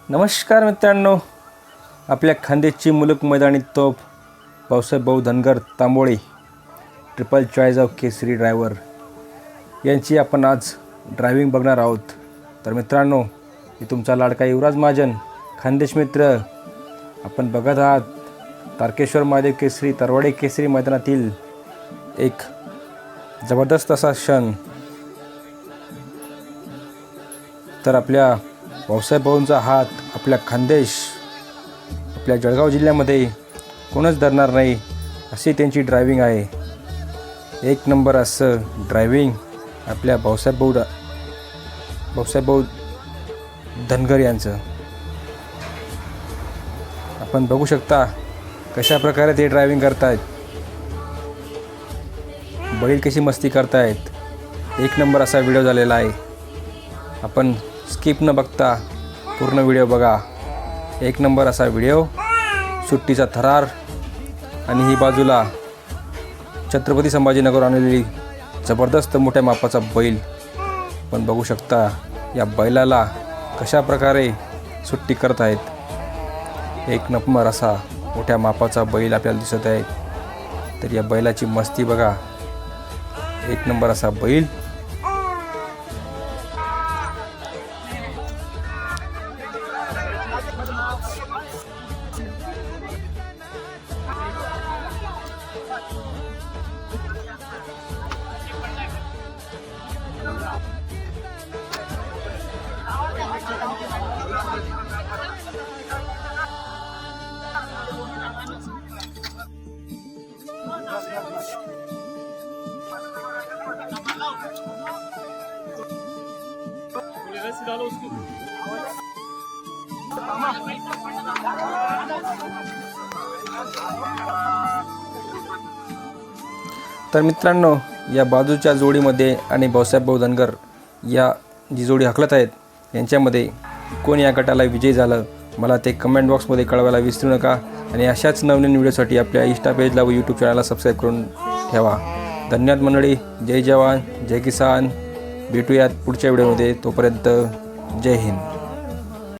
नमस्कार मित्रांनो, आपल्या खानदेशची मुलुक मैदानी तोफ भाऊसाहेब भाऊ Dhangar Tamboli triple choice of Kesari driver यांची आपण आज ड्रायव्हिंग बघणार आहोत। तर मित्रांनो, मी तुमचा लाडका युवराज महाजन खानदेश मित्र। आपण बघत आहात तारकेश्वर महादेव केसरी तरवाडे केसरी मैदानातील एक जबरदस्त असा क्षण। तर आपल्या भाऊसाहेब भाऊंचा हात आपल्या खानदेश आपल्या जळगाव जिल्ह्यामध्ये कोणच धरणार नाही अशी त्यांची ड्रायव्हिंग आहे। एक नंबर असं ड्रायव्हिंग आपल्या भाऊसाहेब भाऊ धनगर यांचं आपण बघू शकता कशा प्रकारे ते ड्रायव्हिंग करतायत, बैल कशी मस्ती करतायत। एक नंबर असा व्हिडिओ झालेला आहे। आपण स्किप न बघता पूर्ण व्हिडिओ बघा। एक नंबर असा व्हिडिओ, सुट्टीचा थरार आणि ही बाजूला छत्रपती संभाजीनगर आणलेली जबरदस्त मोठ्या मापाचा बैल पण बघू शकता। या बैलाला कशा प्रकारे सुट्टी करत आहेत। एक नंबर असा मोठ्या मापाचा बैल आपल्याला दिसत आहे। तर या बैलाची मस्ती बघा। एक नंबर असा बैल। तर मित्रांनो, या बाजूच्या जोडीमध्ये आणि भाऊसाहेब भाऊ धनगर या जी जोडी हकलत आहेत यांच्यामध्ये कोण या गटाला विजयी झालं मला ते कमेंट बॉक्समध्ये कळवायला विसरू नका। आणि अशाच नवनवीन व्हिडिओसाठी आपल्या इंस्टा पेजला व यूट्यूब चॅनलला सबस्क्राईब करून ठेवा। धन्यवाद मंडळी। जय जवान जय किसान। भेटूयात पुढच्या व्हिडिओमध्ये। तोपर्यंत जय हिंद।